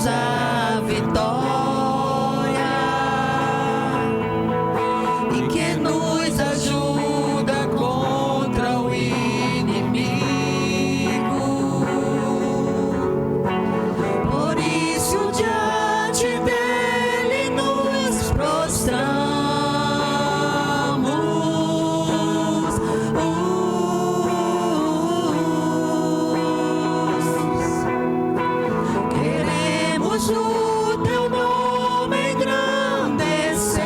a vitória e que nos ajuda contra o inimigo. Por isso diante dele nos prostramos. Queremos o teu nome engrandecer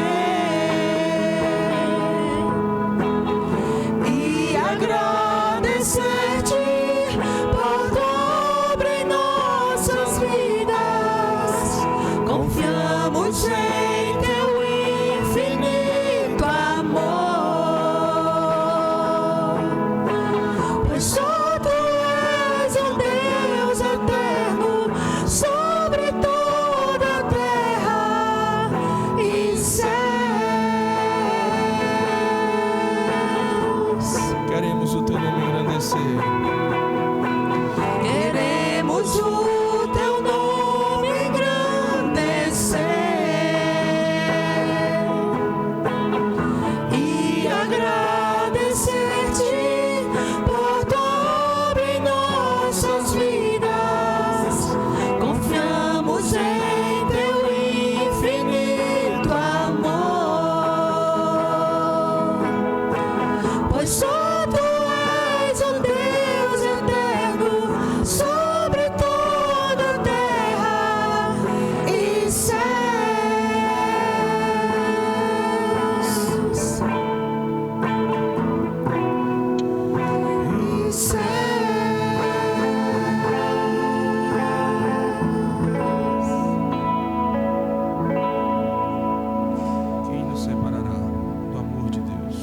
e agradecer-te por tua obra em nossas vidas. Confiamos em teu infinito amor, pois só tu és o Deus eterno sobre toda a terra e céus. Queremos o teu nome engrandecer. Queremos o teu nome engrandecer e agradecer-te por tua obra em nossas vidas. Confiamos em teu infinito amor, pois só tu és o Deus eterno sobre toda a terra e céus. E céus. Quem nos separará do amor de Deus?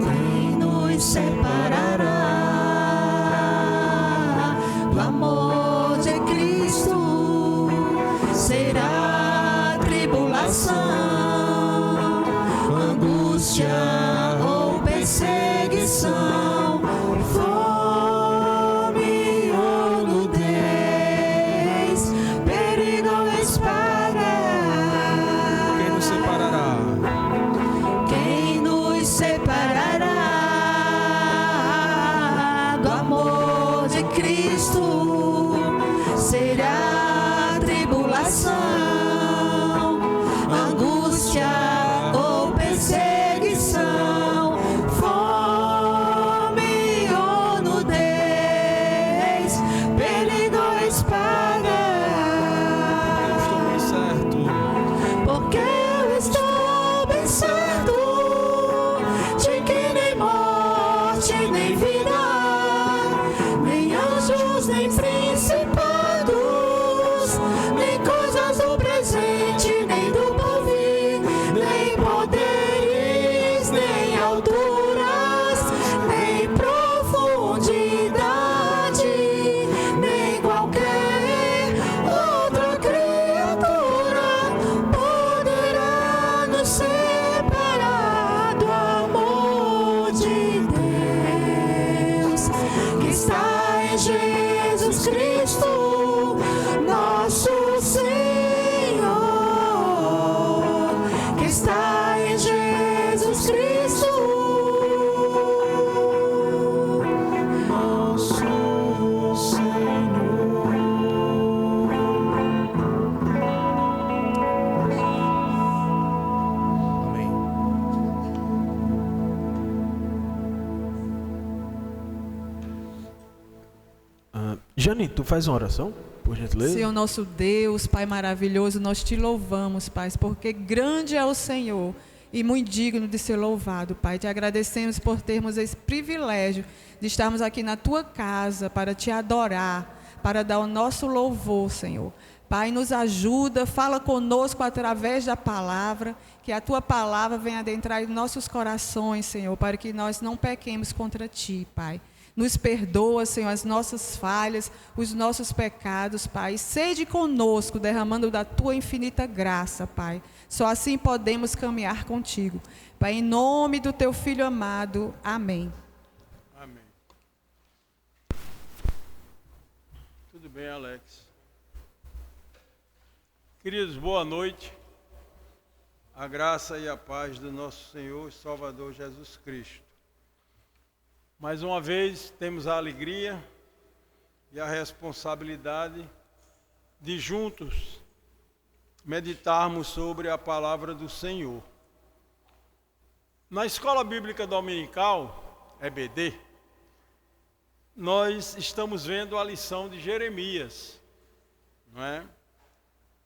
Quem nos separará do amor de Cristo? Será tribulação, angústia ou perseguição, fome ou nudez, perigo ou espada. Quem nos separará? Quem nos separará do amor de Cristo? Será tribulação, angústia ou perseguição, fome ou nudez, perigo ou espada. Eu estou bem certo. Porque eu estou bem certo de que nem morte, nem vida, nem anjos, nem principados, nem coisas do presente, nem do porvir, nem poderes, nem alturas, nem profundidade, nem qualquer outra criatura poderá nos separar do amor de Deus que está em Jesus Cristo, nosso Senhor, que está em Jesus Cristo, Nosso Senhor. Amém. Jane, tu faz uma oração, por gentileza? Senhor nosso Deus, Pai maravilhoso, nós te louvamos, Pai, porque grande é o Senhor e muito digno de ser louvado, Pai. Te agradecemos por termos esse privilégio de estarmos aqui na Tua casa para Te adorar, para dar o nosso louvor, Senhor. Pai, nos ajuda, fala conosco através da palavra, que a Tua palavra venha adentrar em nossos corações, Senhor, para que nós não pequemos contra Ti, Pai. Nos perdoa, Senhor, as nossas falhas, os nossos pecados, Pai. Sede conosco, derramando da Tua infinita graça, Pai. Só assim podemos caminhar contigo. Pai, em nome do Teu Filho amado. Amém. Amém. Tudo bem, Alex? Queridos, boa noite. A graça e a paz do nosso Senhor e Salvador Jesus Cristo. Mais uma vez, temos a alegria e a responsabilidade de juntos meditarmos sobre a palavra do Senhor. Na Escola Bíblica Dominical, EBD, nós estamos vendo a lição de Jeremias, não é?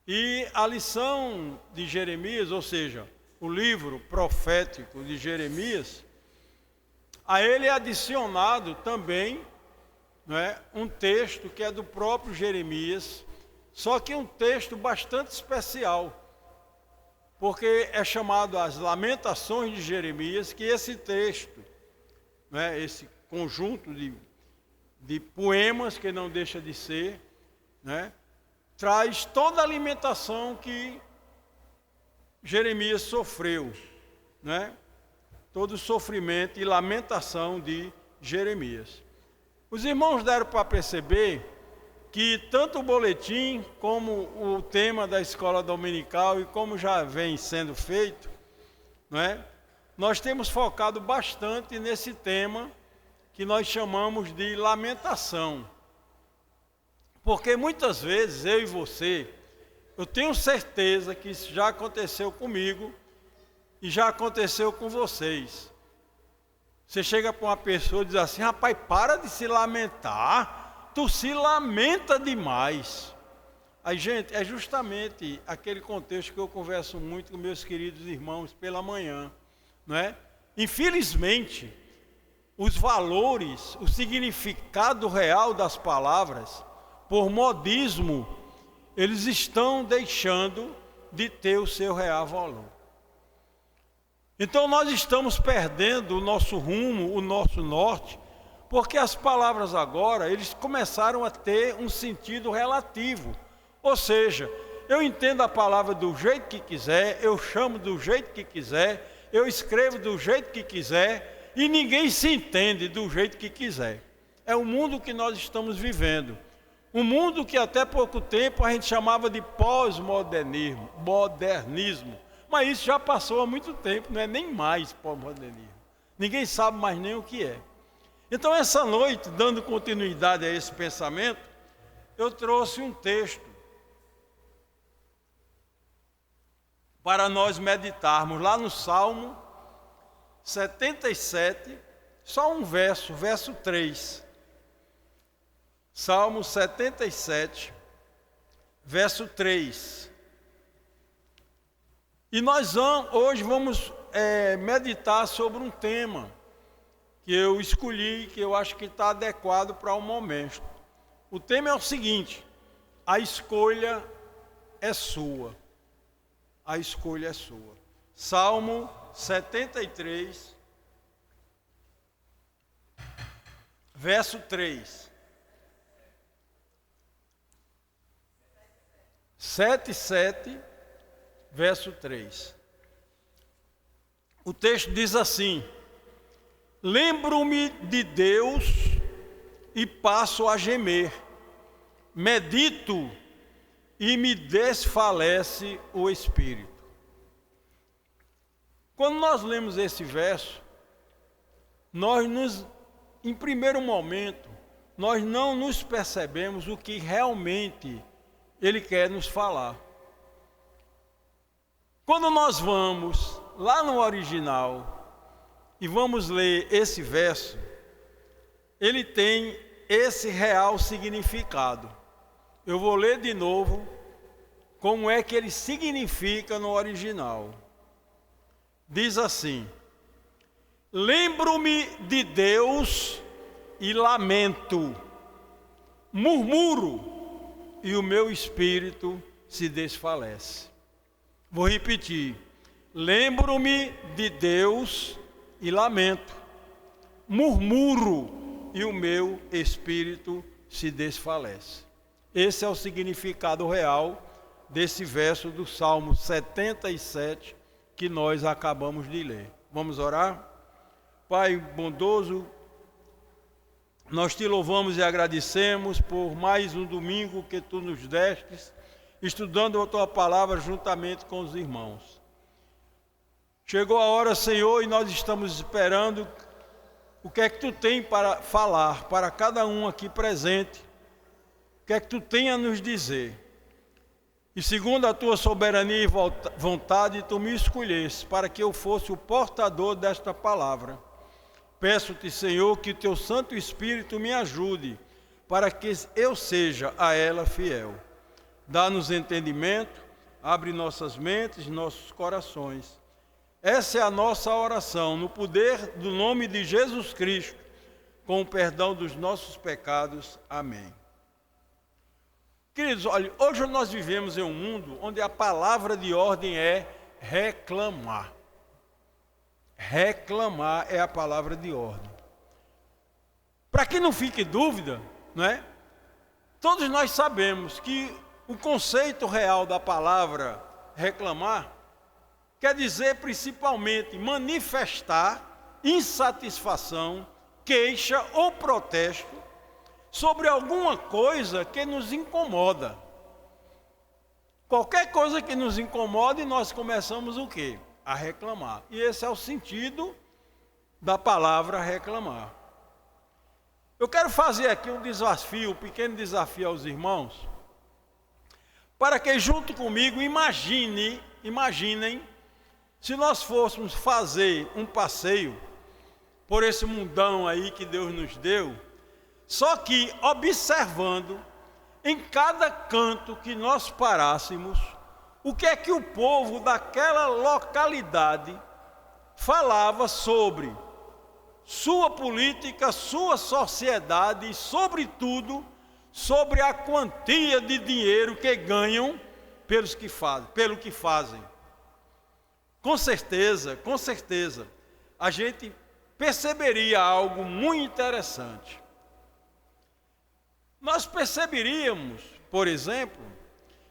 E a lição de Jeremias, ou seja, o livro profético de Jeremias, a ele é adicionado também, não é, um texto que é do próprio Jeremias, só que um texto bastante especial, porque é chamado as Lamentações de Jeremias, que esse texto, não é, esse conjunto de poemas, que não deixa de ser, né, traz toda a alimentação que Jeremias sofreu, né? Todo o sofrimento e lamentação de Jeremias. Os irmãos deram para perceber que tanto o boletim como o tema da escola dominical e como já vem sendo feito, não é? Nós temos focado bastante nesse tema que nós chamamos de lamentação. Porque muitas vezes eu e você, eu tenho certeza que isso já aconteceu comigo e já aconteceu com vocês. Você chega para uma pessoa e diz assim: rapaz, para de se lamentar, tu se lamenta demais. Aí, gente, é justamente aquele contexto que eu converso muito com meus queridos irmãos pela manhã, não é? Infelizmente, os valores, o significado real das palavras, por modismo, eles estão deixando de ter o seu real valor. Então nós estamos perdendo o nosso rumo, o nosso norte, porque as palavras agora, eles começaram a ter um sentido relativo. Ou seja, eu entendo a palavra do jeito que quiser, eu chamo do jeito que quiser, eu escrevo do jeito que quiser, e ninguém se entende do jeito que quiser. É o mundo que nós estamos vivendo. Um mundo que até pouco tempo a gente chamava de pós-modernismo, modernismo. Mas isso já passou há muito tempo, não é nem mais pós-modernismo. Ninguém sabe mais nem o que é. Então, essa noite, dando continuidade a esse pensamento, eu trouxe um texto para nós meditarmos lá no Salmo 77, só um verso, verso 3. Salmo 77, verso 3. E nós hoje vamos meditar sobre um tema que eu escolhi, que eu acho que está adequado para o momento. O tema é o seguinte: a escolha é sua. A escolha é sua. Salmo 73, verso 3. 7, verso 3. O texto diz assim: lembro-me de Deus e passo a gemer, medito e me desfalece o espírito. Quando nós lemos esse verso, em primeiro momento, nós não nos percebemos o que realmente ele quer nos falar. Quando nós vamos lá no original e vamos ler esse verso, ele tem esse real significado. Eu vou ler de novo como é que ele significa no original. Diz assim: lembro-me de Deus e lamento, murmuro e o meu espírito se desfalece. Vou repetir: lembro-me de Deus e lamento, murmuro e o meu espírito se desfalece. Esse é o significado real desse verso do Salmo 77 que nós acabamos de ler. Vamos orar? Pai bondoso, nós te louvamos e agradecemos por mais um domingo que tu nos destes, estudando a tua palavra juntamente com os irmãos. Chegou a hora, Senhor, e nós estamos esperando o que é que tu tem para falar para cada um aqui presente, o que é que tu tem a nos dizer. E segundo a tua soberania e vontade, tu me escolheste para que eu fosse o portador desta palavra. Peço-te, Senhor, que teu Santo Espírito me ajude para que eu seja a ela fiel. Dá-nos entendimento, abre nossas mentes, nossos corações. Essa é a nossa oração, no poder do nome de Jesus Cristo, com o perdão dos nossos pecados. Amém. Queridos, olha, hoje nós vivemos em um mundo onde a palavra de ordem é reclamar. Reclamar é a palavra de ordem. Para que não fique dúvida, não é? Todos nós sabemos que o conceito real da palavra reclamar quer dizer principalmente manifestar insatisfação, queixa ou protesto sobre alguma coisa que nos incomoda. Qualquer coisa que nos incomoda, nós começamos o quê? A reclamar. E esse é o sentido da palavra reclamar. Eu quero fazer aqui um desafio, um pequeno desafio aos irmãos, para que junto comigo imaginem, se nós fôssemos fazer um passeio por esse mundão aí que Deus nos deu, só que observando em cada canto que nós parássemos, o que é que o povo daquela localidade falava sobre sua política, sua sociedade e, sobretudo, sobre a quantia de dinheiro que ganham pelo que fazem. Com certeza, a gente perceberia algo muito interessante. Nós perceberíamos, por exemplo,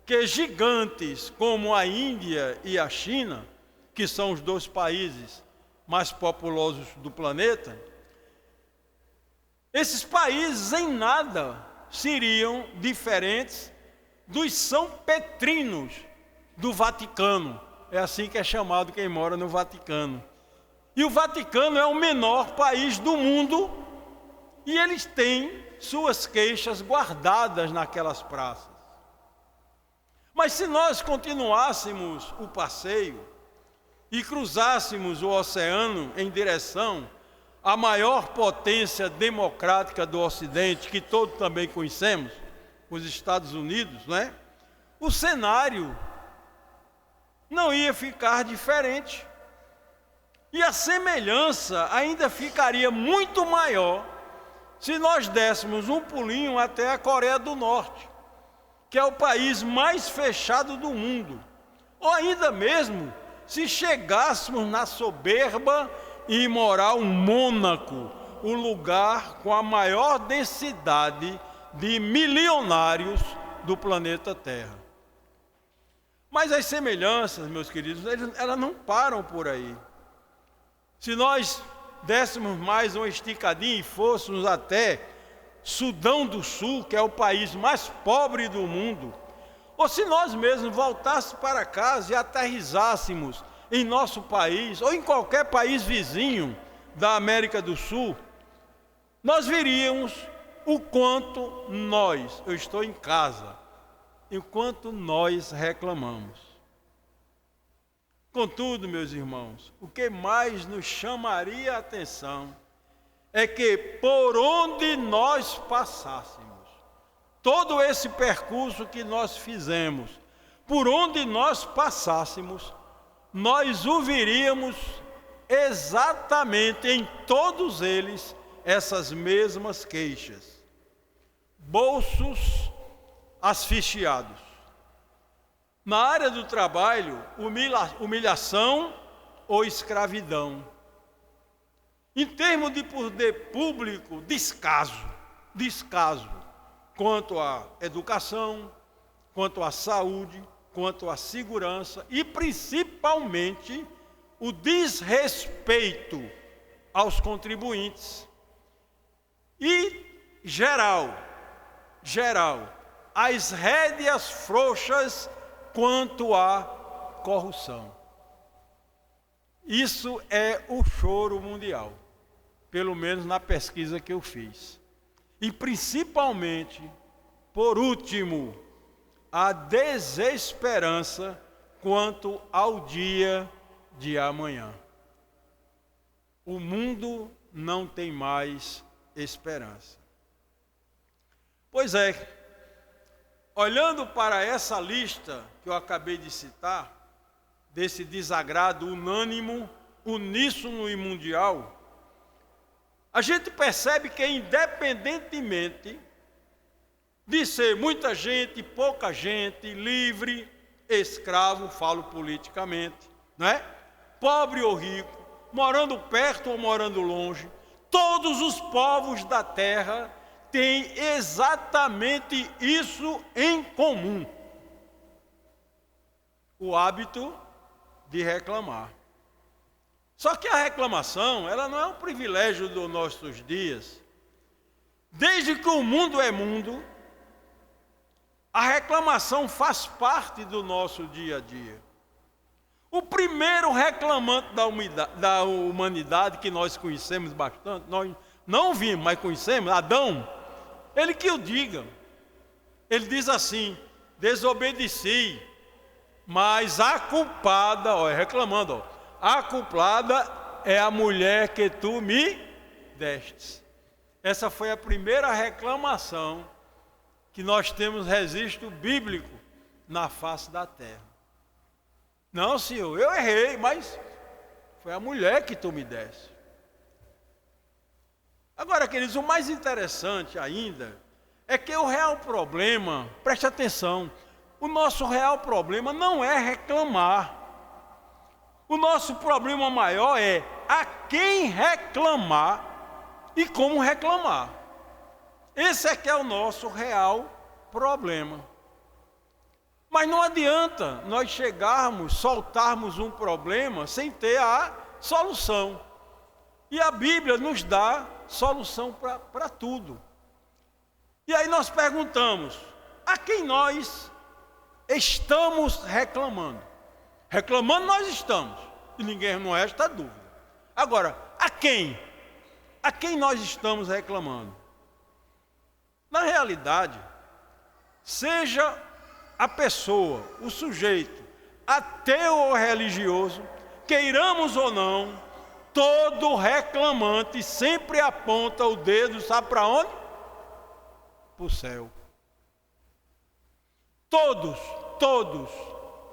que gigantes como a Índia e a China, que são os dois países mais populosos do planeta, esses países em nada seriam diferentes dos São Petrinos do Vaticano. É assim que é chamado quem mora no Vaticano. E o Vaticano é o menor país do mundo e eles têm suas queixas guardadas naquelas praças. Mas se nós continuássemos o passeio e cruzássemos o oceano em direção à maior potência democrática do Ocidente, que todos também conhecemos, os Estados Unidos, né? O cenário não ia ficar diferente. E a semelhança ainda ficaria muito maior se nós dessemos um pulinho até a Coreia do Norte, que é o país mais fechado do mundo. Ou ainda mesmo, se chegássemos na soberba e imoral Mônaco, o lugar com a maior densidade de milionários do planeta Terra. Mas as semelhanças, meus queridos, elas não param por aí. Se nós dessemos mais uma esticadinha e fôssemos até Sudão do Sul, que é o país mais pobre do mundo, ou se nós mesmos voltássemos para casa e aterrissássemos em nosso país, ou em qualquer país vizinho da América do Sul, nós veríamos o quanto nós, eu estou em casa, e o quanto nós reclamamos. Contudo, meus irmãos, o que mais nos chamaria a atenção é que por onde nós passássemos, todo esse percurso que nós fizemos, por onde nós passássemos, nós o veríamos exatamente em todos eles essas mesmas queixas. Bolsos asfixiados. Na área do trabalho, humilhação ou escravidão. Em termos de poder público, descaso quanto à educação, quanto à saúde, quanto à segurança e principalmente o desrespeito aos contribuintes. E geral, as rédeas frouxas quanto à corrupção. Isso é o choro mundial, pelo menos na pesquisa que eu fiz. E principalmente, por último, a desesperança quanto ao dia de amanhã. O mundo não tem mais esperança. Pois é, olhando para essa lista que eu acabei de citar, desse desagrado unânime, uníssono e mundial, a gente percebe que independentemente de ser muita gente, pouca gente, livre, escravo, falo politicamente, não é? Pobre ou rico, morando perto ou morando longe, todos os povos da terra têm exatamente isso em comum: o hábito de reclamar. Só que a reclamação, ela não é um privilégio dos nossos dias. Desde que o mundo é mundo, a reclamação faz parte do nosso dia a dia. O primeiro reclamante da humanidade, que nós conhecemos bastante, nós não vimos, mas conhecemos, Adão, ele que o diga. Ele diz assim: desobedeci, mas a culpada, reclamando, a culpada é a mulher que tu me destes. Essa foi a primeira reclamação que nós temos registro bíblico na face da terra. Não, Senhor, eu errei, mas foi a mulher que tu me deste. Agora, queridos, o mais interessante ainda é que o real problema, preste atenção, o nosso real problema não é reclamar. O nosso problema maior é a quem reclamar e como reclamar. Esse é que é o nosso real problema. Mas não adianta nós chegarmos, soltarmos um problema sem ter a solução. E a Bíblia nos dá solução para tudo. E aí nós perguntamos: a quem nós estamos reclamando? Reclamando nós estamos, e ninguém não resta dúvida. Agora, a quem? A quem nós estamos reclamando? Na realidade, seja a pessoa, o sujeito, ateu ou religioso, queiramos ou não, todo reclamante sempre aponta o dedo, sabe para onde? Para o céu. Todos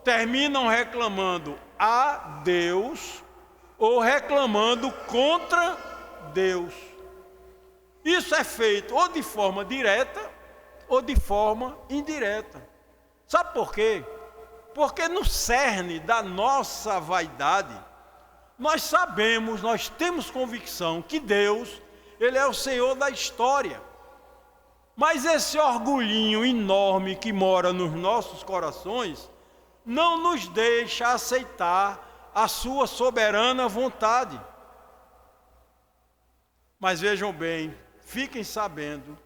terminam reclamando a Deus ou reclamando contra Deus. Isso é feito ou de forma direta ou de forma indireta. Sabe por quê? Porque no cerne da nossa vaidade, nós sabemos, nós temos convicção que Deus, Ele é o Senhor da história. Mas esse orgulhinho enorme que mora nos nossos corações não nos deixa aceitar a sua soberana vontade. Mas vejam bem, fiquem sabendo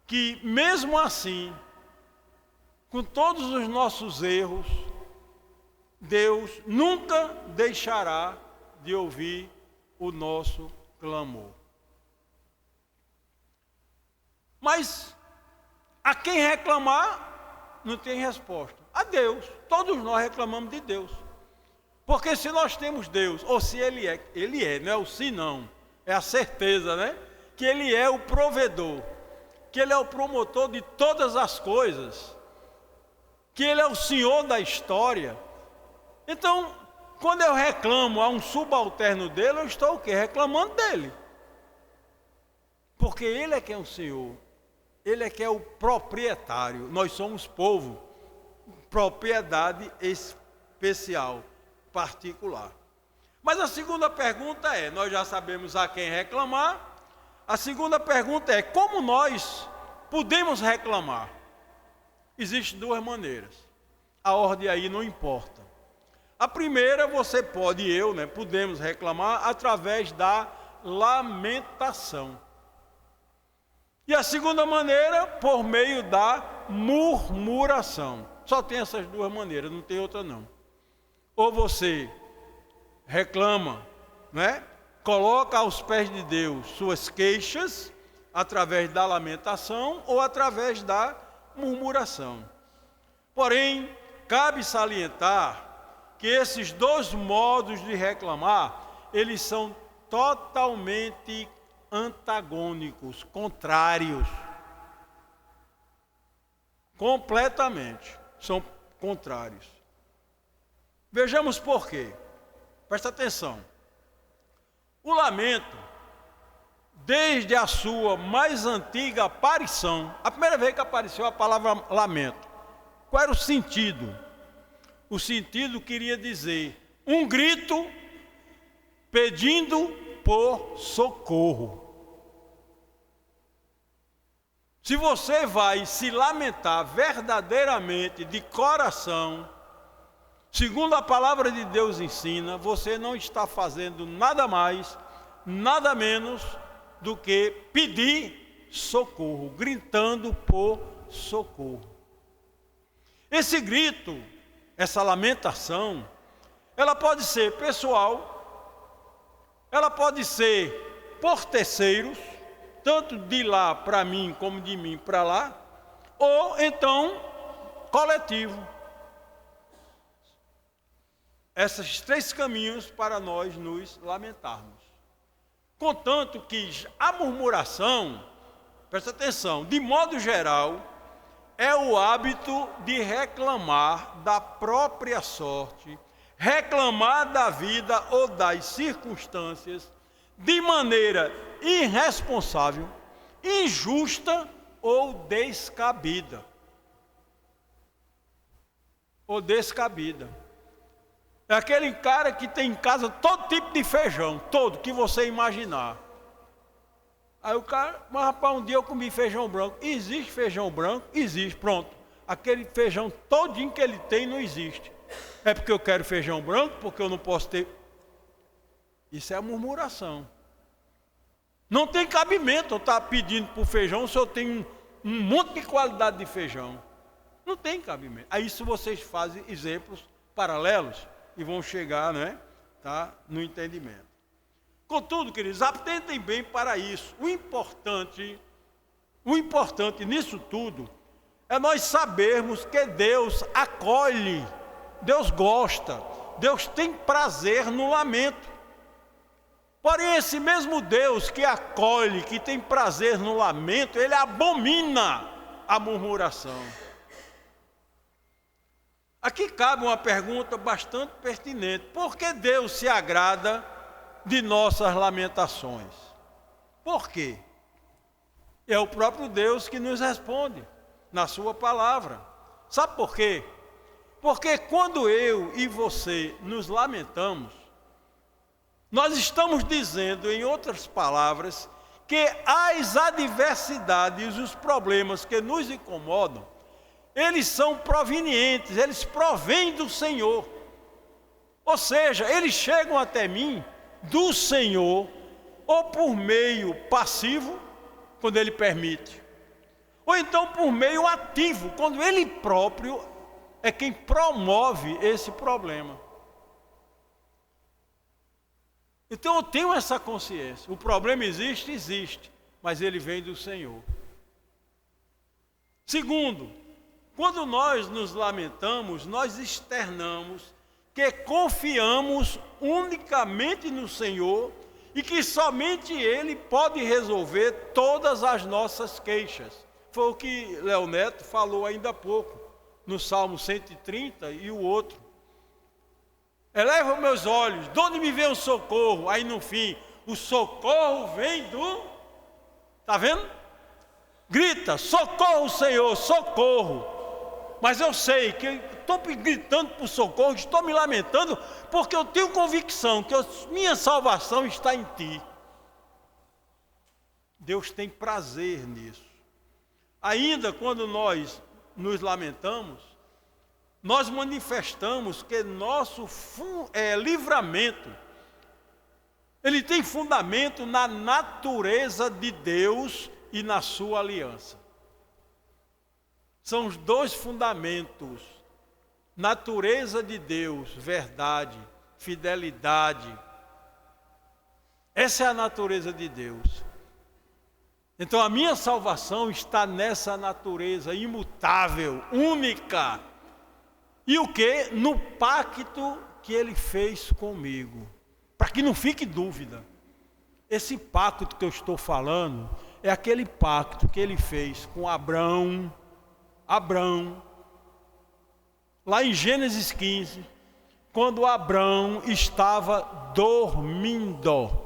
que mesmo assim, com todos os nossos erros, Deus nunca deixará de ouvir o nosso clamor. Mas a quem reclamar não tem resposta. A Deus. Todos nós reclamamos de Deus. Porque se nós temos Deus, ou se Ele é, não é o se não, é a certeza, né? Que Ele é o provedor, que Ele é o promotor de todas as coisas, que Ele é o Senhor da história. Então, quando eu reclamo a um subalterno dele, eu estou o quê? Reclamando dele. Porque Ele é quem é o Senhor, Ele é que é o proprietário, nós somos povo, propriedade especial, particular. Mas a segunda pergunta é, nós já sabemos a quem reclamar, a segunda pergunta é, como nós podemos reclamar? Existem duas maneiras, a ordem aí não importa. A primeira, você pode e eu, podemos reclamar através da lamentação. E a segunda maneira, por meio da murmuração. Só tem essas duas maneiras, não tem outra não. Ou você reclama, coloca aos pés de Deus suas queixas, através da lamentação ou através da murmuração. Porém, cabe salientar que esses dois modos de reclamar, eles são totalmente antagônicos, contrários. Completamente, são contrários. Vejamos por quê. Presta atenção. O lamento, desde a sua mais antiga aparição, a primeira vez que apareceu a palavra lamento, qual era o sentido? O sentido queria dizer um grito pedindo por socorro. Se você vai se lamentar verdadeiramente de coração, segundo a palavra de Deus ensina, você não está fazendo nada mais, nada menos do que pedir socorro, gritando por socorro. Esse grito, essa lamentação, ela pode ser pessoal, ela pode ser por terceiros, tanto de lá para mim como de mim para lá, ou então coletivo. Esses três caminhos para nós nos lamentarmos. Contanto que a murmuração, presta atenção, de modo geral, é o hábito de reclamar da própria sorte, reclamar da vida ou das circunstâncias de maneira irresponsável, injusta ou descabida. É aquele cara que tem em casa todo tipo de feijão, todo que você imaginar. Aí o cara, mas rapaz, um dia eu comi feijão branco. Existe feijão branco? Existe, pronto. Aquele feijão todinho que ele tem não existe. É porque eu quero feijão branco, porque eu não posso ter. Isso é a murmuração. Não tem cabimento eu estar pedindo por feijão se eu tenho um monte de qualidade de feijão. Não tem cabimento. Aí isso vocês fazem exemplos paralelos e vão chegar, no entendimento. Contudo, queridos, atentem bem para isso. O importante nisso tudo é nós sabermos que Deus acolhe, Deus gosta, Deus tem prazer no lamento. Porém, esse mesmo Deus que acolhe, que tem prazer no lamento, ele abomina a murmuração. Aqui cabe uma pergunta bastante pertinente. Por que Deus se agrada de nossas lamentações? Por quê? É o próprio Deus que nos responde na sua palavra. Sabe por quê? Porque quando eu e você nos lamentamos, nós estamos dizendo, em outras palavras, que as adversidades, os problemas que nos incomodam, eles são provenientes, eles provêm do Senhor. Ou seja, eles chegam até mim do Senhor, ou por meio passivo, quando Ele permite, ou então por meio ativo, quando Ele próprio é quem promove esse problema. Então eu tenho essa consciência, o problema existe, mas ele vem do Senhor. Segundo, quando nós nos lamentamos, nós externamos que confiamos unicamente no Senhor e que somente Ele pode resolver todas as nossas queixas. Foi o que Léo Neto falou ainda há pouco, no Salmo 130 e o outro. Eleva meus olhos, de onde me vem o socorro? Aí no fim, o socorro vem do... Está vendo? Grita, socorro Senhor, socorro. mas eu sei que estou gritando por socorro, estou me lamentando, porque eu tenho convicção que minha salvação está em Ti. Deus tem prazer nisso. Ainda quando nós nos lamentamos, nós manifestamos que nosso livramento, ele tem fundamento na natureza de Deus e na sua aliança. São os dois fundamentos: natureza de Deus, verdade, fidelidade. Essa é a natureza de Deus. Então a minha salvação está nessa natureza imutável, única. E o que? No pacto que Ele fez comigo. Para que não fique dúvida. Esse pacto que eu estou falando é aquele pacto que Ele fez com Abrão, lá em Gênesis 15, quando Abrão estava dormindo.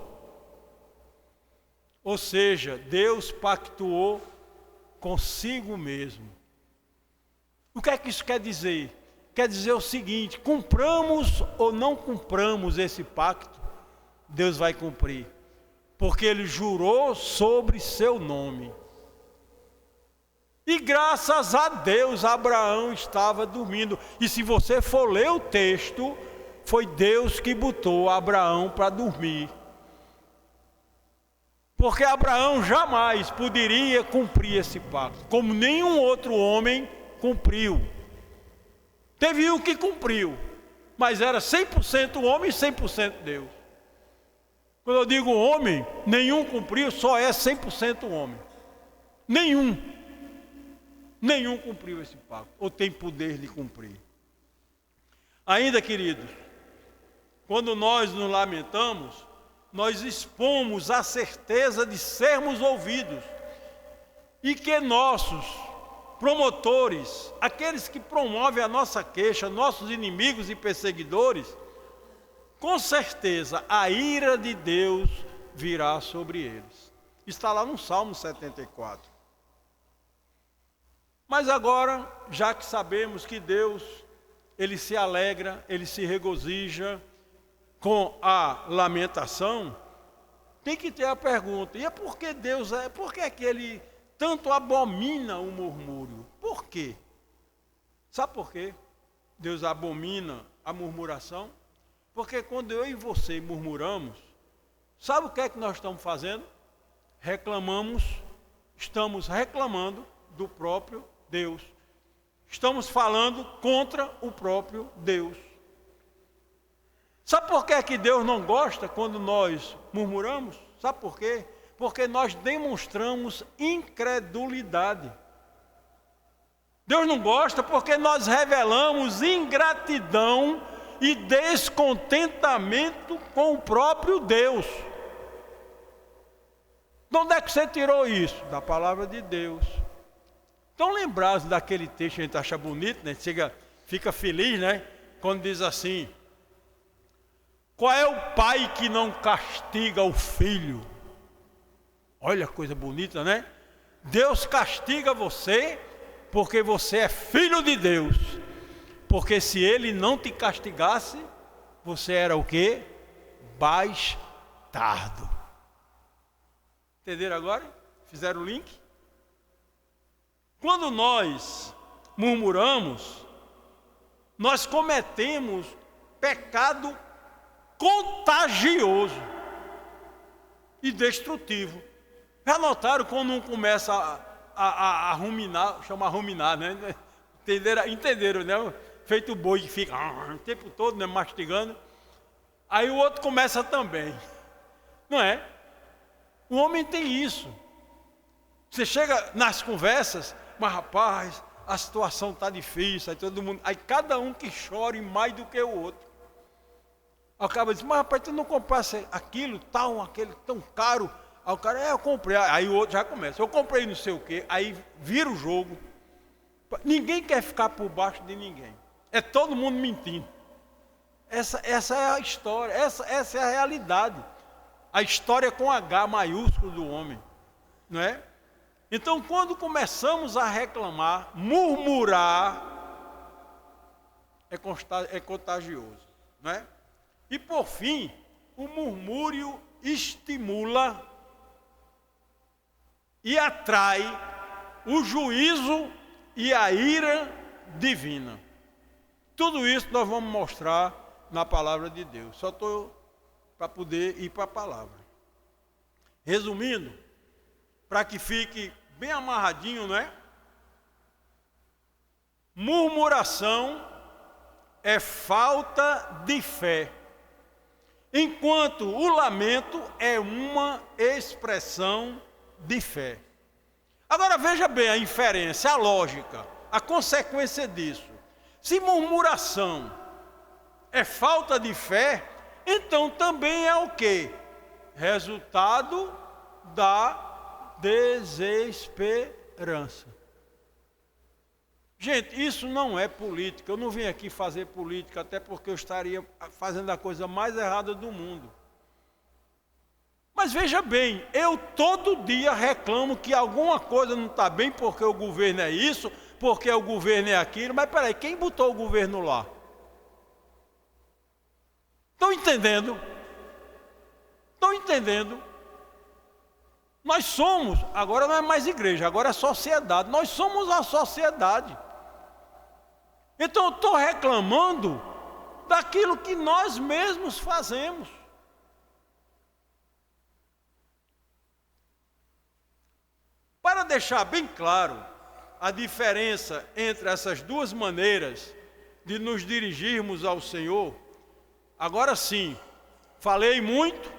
Ou seja, Deus pactuou consigo mesmo. O que é que isso quer dizer? Quer dizer o seguinte: cumpramos ou não cumpramos esse pacto, Deus vai cumprir, porque Ele jurou sobre seu nome. E graças a Deus, Abraão estava dormindo. E se você for ler o texto, foi Deus que botou Abraão para dormir. Porque Abraão jamais poderia cumprir esse pacto, como nenhum outro homem cumpriu. Teve um que cumpriu, mas era 100% homem e 100% Deus. Quando eu digo homem, nenhum cumpriu, só é 100% homem. Nenhum cumpriu esse pacto, ou tem poder de cumprir. Ainda, queridos, quando nós nos lamentamos, nós expomos a certeza de sermos ouvidos, e que nossos promotores, aqueles que promovem a nossa queixa, nossos inimigos e perseguidores, com certeza a ira de Deus virá sobre eles. Está lá no Salmo 74. Mas agora, já que sabemos que Deus, Ele se alegra, Ele se regozija com a lamentação, tem que ter a pergunta: e é por que Deus por que é que Ele tanto abomina o murmúrio? Por quê? Sabe por quê Deus abomina a murmuração? Porque quando eu e você murmuramos, sabe o que é que nós estamos fazendo? Estamos reclamando do próprio Deus. Estamos falando contra o próprio Deus. Sabe por que é que Deus não gosta quando nós murmuramos? Sabe por quê? Porque nós demonstramos incredulidade. Deus não gosta porque nós revelamos ingratidão e descontentamento com o próprio Deus. De onde é que você tirou isso? Da palavra de Deus. Então, lembrados daquele texto, a gente acha bonito, né? Fica feliz, né? Quando diz assim: qual é o pai que não castiga o filho? Olha que coisa bonita, né? Deus castiga você porque você é filho de Deus. Porque se Ele não te castigasse, você era o quê? Bastardo. Entenderam agora? Fizeram o link? Quando nós murmuramos, nós cometemos pecado contagioso e destrutivo. Já notaram quando um começa a ruminar, chama ruminar, né? Entenderam, né? Feito boi que fica o tempo todo, né? Mastigando. Aí o outro começa também. Não é? O homem tem isso. Você chega nas conversas, mas rapaz, a situação está difícil, aí cada um que chore mais do que o outro. Acaba dizendo: mas rapaz, tu não comprasse aquilo, aquele tão caro. Aí o cara: eu comprei. Aí o outro já começa: eu comprei não sei o quê. Aí vira o jogo. Ninguém quer ficar por baixo de ninguém. É todo mundo mentindo. Essa é a história, essa é a realidade. A história com H maiúsculo do homem, não é? Então, quando começamos a reclamar, murmurar, é contagioso, né? E por fim, o murmúrio estimula e atrai o juízo e a ira divina. Tudo isso nós vamos mostrar na palavra de Deus. Só estou para poder ir para a palavra. Resumindo, para que fique bem amarradinho, não é? Murmuração é falta de fé, enquanto o lamento é uma expressão de fé. Agora veja bem a inferência, a lógica, a consequência disso. Se murmuração é falta de fé, então também é o quê? Resultado da desesperança. Gente, isso não é política. Eu não vim aqui fazer política, até porque eu estaria fazendo a coisa mais errada do mundo. Mas veja bem, eu todo dia reclamo que alguma coisa não está bem porque o governo é isso, porque o governo é aquilo. Mas peraí, quem botou o governo lá? Estão entendendo? Estão entendendo? Nós somos, agora não é mais igreja, agora é sociedade. Nós somos a sociedade. Então eu estou reclamando daquilo que nós mesmos fazemos. Para deixar bem claro a diferença entre essas duas maneiras de nos dirigirmos ao Senhor, agora sim, falei muito,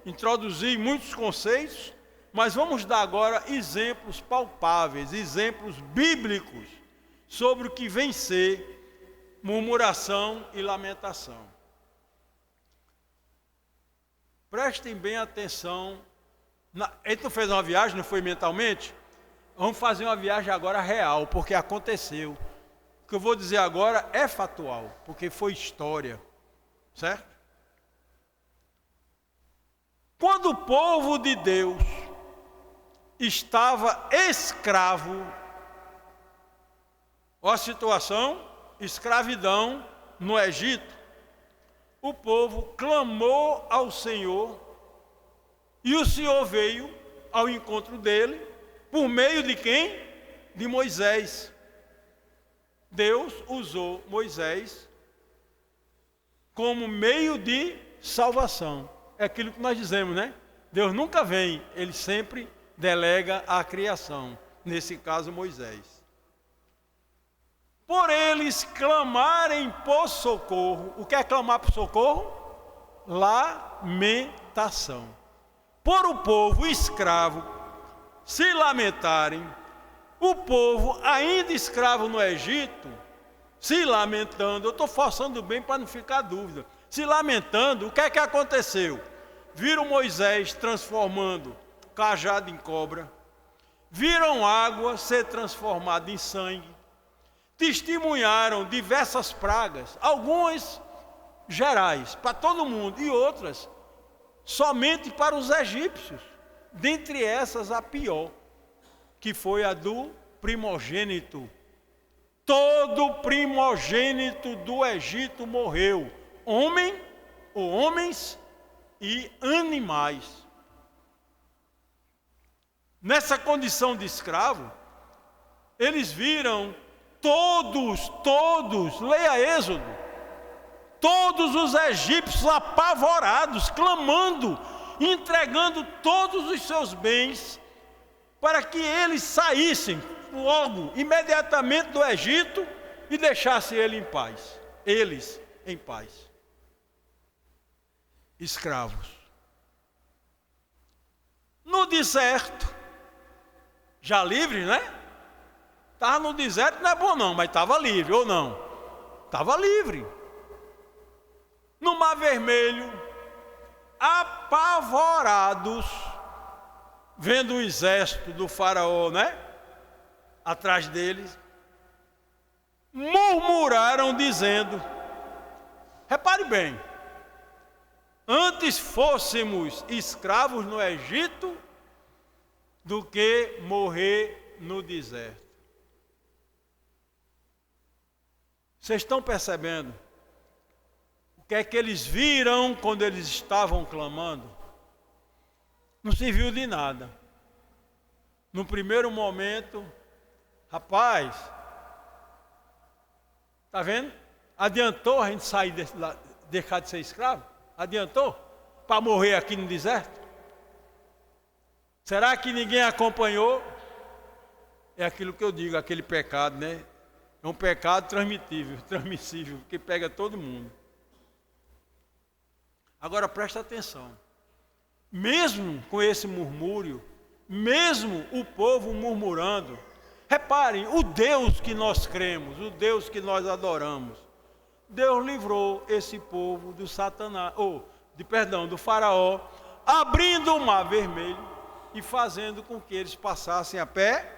introduzi muitos conceitos, mas vamos dar agora exemplos palpáveis, exemplos bíblicos sobre o que vem ser murmuração e lamentação. Prestem bem atenção. Ele fez uma viagem, não foi mentalmente? Vamos fazer uma viagem agora real, porque aconteceu. O que eu vou dizer agora é factual, porque foi história. Certo? Quando o povo de Deus estava escravo, olha a situação, escravidão no Egito, o povo clamou ao Senhor e o Senhor veio ao encontro dele por meio de quem? De Moisés. Deus usou Moisés como meio de salvação. É aquilo que nós dizemos, né? Deus nunca vem, Ele sempre delega a criação. Nesse caso, Moisés. Por eles clamarem por socorro. O que é clamar por socorro? Lamentação. Por o povo escravo se lamentarem, o povo ainda escravo no Egito, se lamentando, eu estou forçando bem para não ficar dúvida, se lamentando, o que é que aconteceu? Viram Moisés transformando cajado em cobra, viram água ser transformada em sangue, testemunharam diversas pragas, algumas gerais, para todo mundo, e outras somente para os egípcios, dentre essas a pior, que foi a do primogênito. Todo primogênito do Egito morreu, homens e animais. Nessa condição de escravo, eles viram todos, leia Êxodo, todos os egípcios apavorados, clamando, entregando todos os seus bens para que eles saíssem logo, imediatamente do Egito e deixassem eles em paz. Escravos. No deserto, já livres, né? Estava no deserto, não é bom não, mas estava livre, ou não? Estava livre. No Mar Vermelho, apavorados, vendo o exército do faraó, né? Atrás deles, murmuraram dizendo, repare bem, antes fôssemos escravos no Egito do que morrer no deserto. Vocês estão percebendo o que é que eles viram quando eles estavam clamando? Não se viu de nada. No primeiro momento, rapaz, está vendo? Adiantou a gente sair deixar de ser escravo? Adiantou? Para morrer aqui no deserto? Será que ninguém acompanhou? É aquilo que eu digo, aquele pecado, né? É um pecado transmissível, que pega todo mundo. Agora presta atenção. Mesmo com esse murmúrio, mesmo o povo murmurando, reparem, o Deus que nós cremos, o Deus que nós adoramos, Deus livrou esse povo do Satanás, do Faraó, abrindo o mar vermelho e fazendo com que eles passassem a pé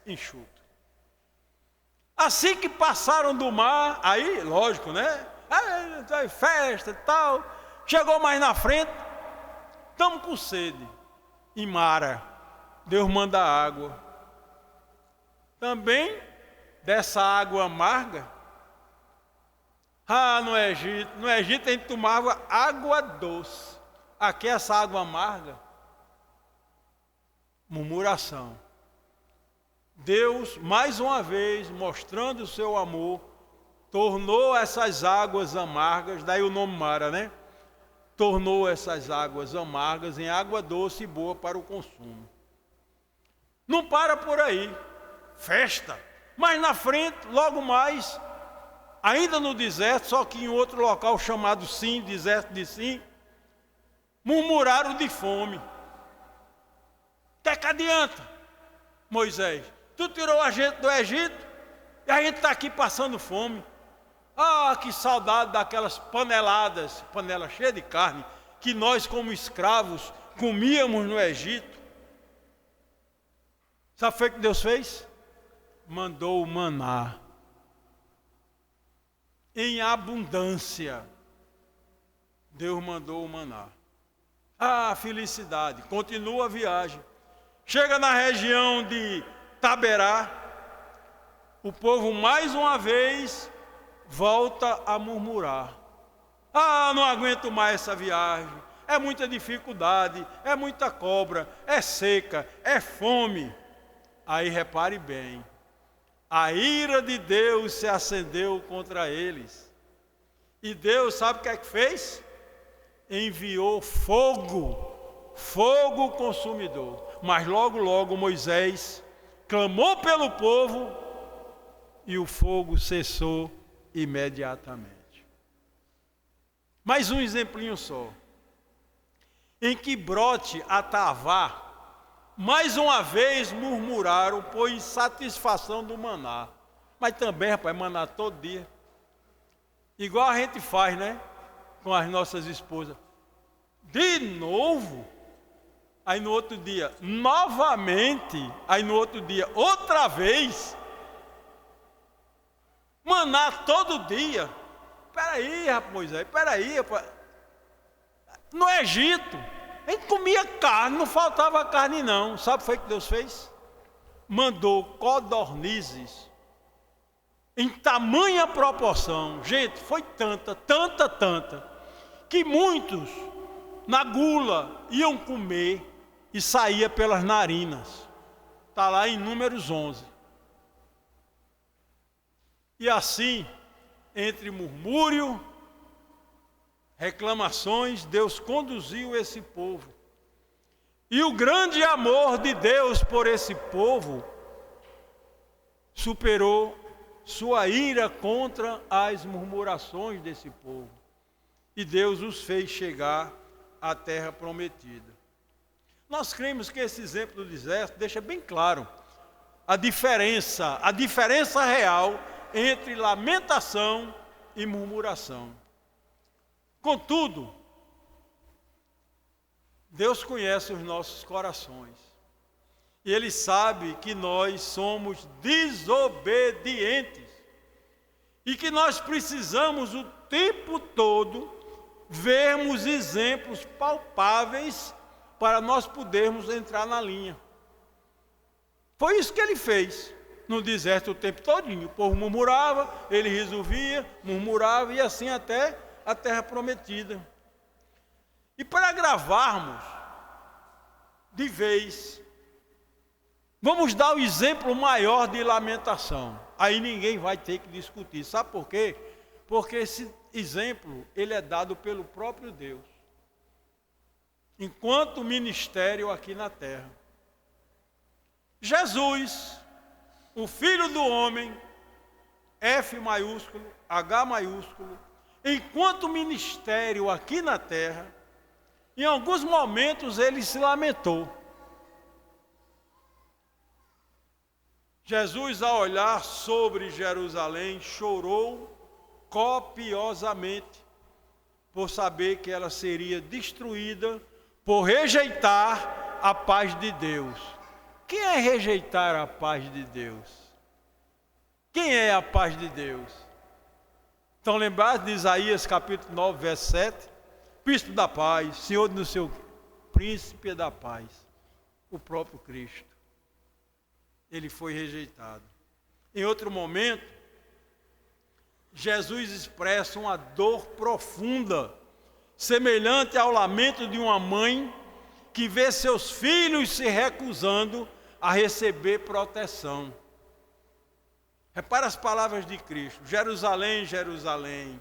enxuto. Assim que passaram do mar, aí, lógico, né? Festa e tal. Chegou mais na frente, estamos com sede. Em Mara, Deus manda água. Também dessa água amarga. No Egito a gente tomava água doce. Aqui essa água amarga, murmuração. Deus, mais uma vez, mostrando o seu amor, tornou essas águas amargas, daí o nome Mara, né? Tornou essas águas amargas em água doce e boa para o consumo. Não para por aí, festa. Mas na frente, logo mais, ainda no deserto, só que em outro local chamado Sim, deserto de Sim, murmuraram de fome. O que adianta, Moisés? Tu tirou a gente do Egito e a gente está aqui passando fome. Que saudade daquelas panelas cheias de carne, que nós como escravos comíamos no Egito. Sabe o que Deus fez? Mandou o maná em abundância. Deus mandou o maná. Felicidade, continua a viagem. Chega na região de Taberá, o povo mais uma vez volta a murmurar. Não aguento mais essa viagem, é muita dificuldade, é muita cobra, é seca, é fome. Aí repare bem, a ira de Deus se acendeu contra eles. E Deus sabe o que é que fez? Enviou fogo consumidor. Mas logo Moisés clamou pelo povo e o fogo cessou imediatamente. Mais um exemplinho só. Em Quibrote Atavá, mais uma vez murmuraram por insatisfação do maná. Mas também, rapaz, maná todo dia. Igual a gente faz, né? Com as nossas esposas. De novo? Aí no outro dia, novamente. Aí no outro dia, outra vez. Maná todo dia. Peraí, rapaz, Moisés, peraí, rapaz. No Egito, a gente comia carne, não faltava carne não. Sabe o que foi que Deus fez? Mandou codornizes em tamanha proporção. Gente, foi tanta, que muitos na gula iam comer e saía pelas narinas. Está lá em Números 11. E assim, entre murmúrio, reclamações, Deus conduziu esse povo. E o grande amor de Deus por esse povo superou sua ira contra as murmurações desse povo. E Deus os fez chegar à terra prometida. Nós cremos que esse exemplo do deserto deixa bem claro a diferença real entre lamentação e murmuração. Contudo, Deus conhece os nossos corações. E Ele sabe que nós somos desobedientes. E que nós precisamos o tempo todo vermos exemplos palpáveis para nós podermos entrar na linha. Foi isso que Ele fez. no deserto o tempo todinho. O povo murmurava, ele resolvia, murmurava, e assim até a terra prometida. E para gravarmos de vez, vamos dar o exemplo maior de lamentação. Aí ninguém vai ter que discutir. Sabe por quê? Porque esse exemplo, ele é dado pelo próprio Deus, enquanto ministério aqui na terra. Jesus, o Filho do Homem, F maiúsculo, H maiúsculo, enquanto ministério aqui na terra, em alguns momentos ele se lamentou. Jesus, ao olhar sobre Jerusalém, chorou copiosamente, por saber que ela seria destruída, por rejeitar a paz de Deus. Quem é rejeitar a paz de Deus? Quem é a paz de Deus? Estão lembrados de Isaías capítulo 9, verso 7? Príncipe da paz, Senhor do seu príncipe da paz, o próprio Cristo. Ele foi rejeitado. Em outro momento, Jesus expressa uma dor profunda, semelhante ao lamento de uma mãe que vê seus filhos se recusando a receber proteção. Repara as palavras de Cristo: Jerusalém, Jerusalém,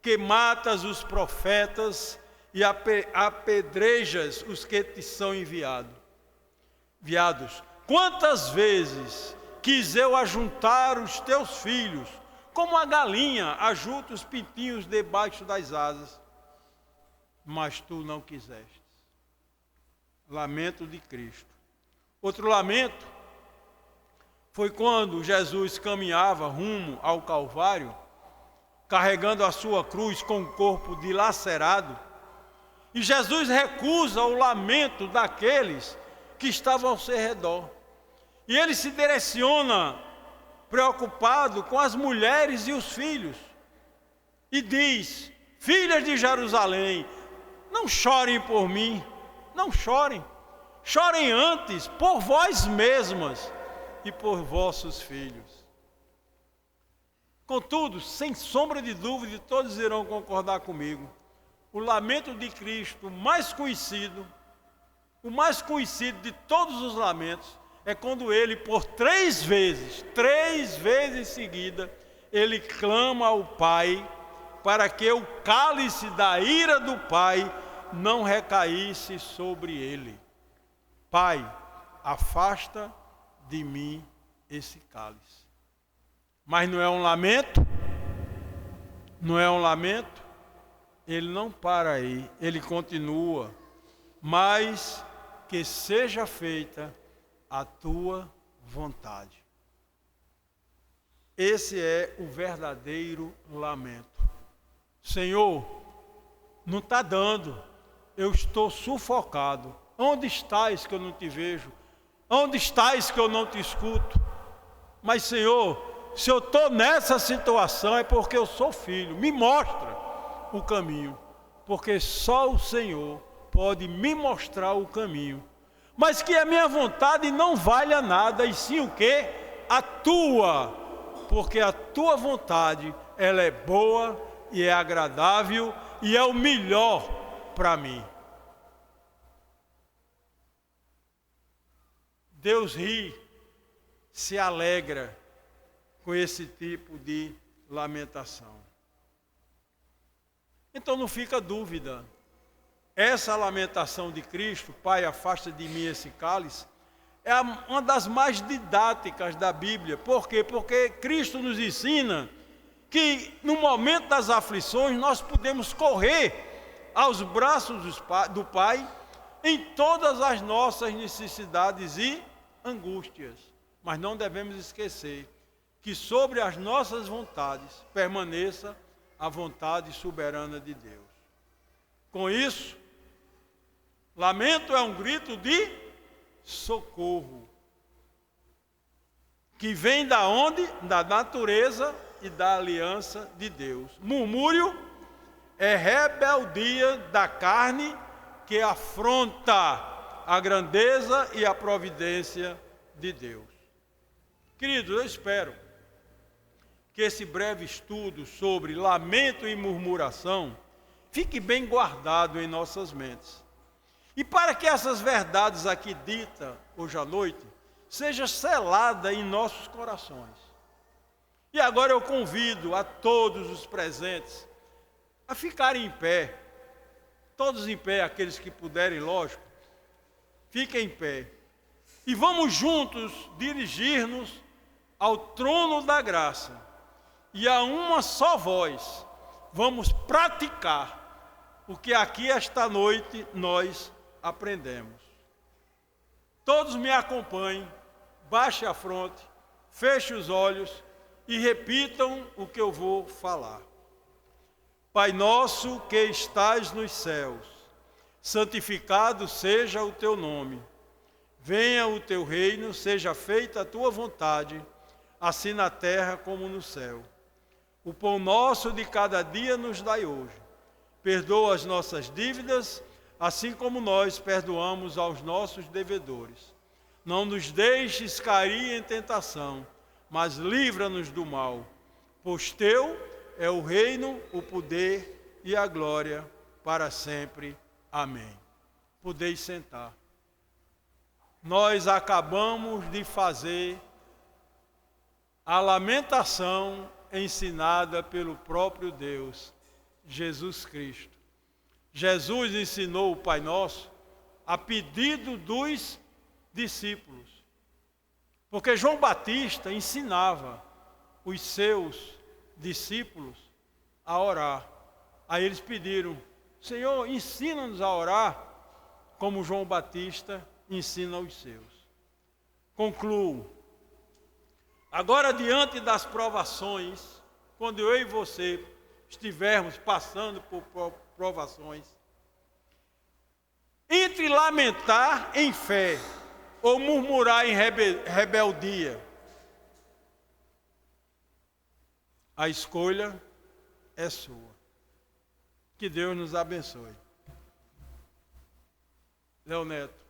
que matas os profetas e apedrejas os que te são enviados. Quantas vezes quis eu ajuntar os teus filhos, como a galinha ajunta os pintinhos debaixo das asas, mas tu não quiseste. Lamento de Cristo. Outro lamento foi quando Jesus caminhava rumo ao Calvário, carregando a sua cruz com o corpo dilacerado, e Jesus recusa o lamento daqueles que estavam ao seu redor. E ele se direciona preocupado com as mulheres e os filhos, e diz: filhas de Jerusalém, não chorem por mim, não chorem, chorem antes por vós mesmas e por vossos filhos. Contudo, sem sombra de dúvida, todos irão concordar comigo, o lamento de Cristo mais conhecido, o mais conhecido de todos os lamentos, é quando ele, por três vezes em seguida, ele clama ao Pai para que o cálice da ira do Pai não recaísse sobre ele. Pai, afasta de mim esse cálice. Mas não é um lamento? Não é um lamento? Ele não para aí, ele continua: mas que seja feita a tua vontade. Esse é o verdadeiro lamento. Senhor, não está dando, eu estou sufocado. Onde estás que eu não te vejo? Onde estás que eu não te escuto? Mas, Senhor, se eu estou nessa situação é porque eu sou filho. Me mostra o caminho, porque só o Senhor pode me mostrar o caminho. Mas que a minha vontade não valha nada, e sim o quê? A tua, porque a tua vontade, ela é boa e é agradável e é o melhor para mim. Deus ri, se alegra com esse tipo de lamentação. Então não fica dúvida, essa lamentação de Cristo, Pai, afasta de mim esse cálice, é uma das mais didáticas da Bíblia. Por quê? Porque Cristo nos ensina que no momento das aflições nós podemos correr aos braços do Pai em todas as nossas necessidades e angústias. Mas não devemos esquecer que sobre as nossas vontades permaneça a vontade soberana de Deus. Com isso, lamento é um grito de socorro, que vem da onde? Da natureza e da aliança de Deus. Murmúrio é rebeldia da carne que afronta a grandeza e a providência de Deus. Queridos, eu espero que esse breve estudo sobre lamento e murmuração fique bem guardado em nossas mentes. E para que essas verdades aqui ditas hoje à noite sejam seladas em nossos corações. E agora eu convido a todos os presentes a ficarem em pé, todos em pé, aqueles que puderem, lógico, fiquem em pé. E vamos juntos dirigir-nos ao trono da graça. E a uma só voz, vamos praticar o que aqui esta noite nós aprendemos. Todos me acompanhem, baixe a fronte, feche os olhos e repitam o que eu vou falar. Pai nosso que estais nos céus, santificado seja o teu nome. Venha o teu reino, seja feita a tua vontade, assim na terra como no céu. O pão nosso de cada dia nos dai hoje. Perdoa as nossas dívidas, assim como nós perdoamos aos nossos devedores. Não nos deixes cair em tentação, mas livra-nos do mal. Pois teu é o reino, o poder e a glória para sempre. Amém. Podeis sentar. Nós acabamos de fazer a lamentação ensinada pelo próprio Deus, Jesus Cristo. Jesus ensinou o Pai Nosso a pedido dos discípulos. Porque João Batista ensinava os seus discípulos a orar. Aí eles pediram: Senhor, ensina-nos a orar como João Batista ensina os seus. Concluo. Agora, diante das provações, quando eu e você estivermos passando por provações, entre lamentar em fé ou murmurar em rebeldia, a escolha é sua. Que Deus nos abençoe. Leoneto.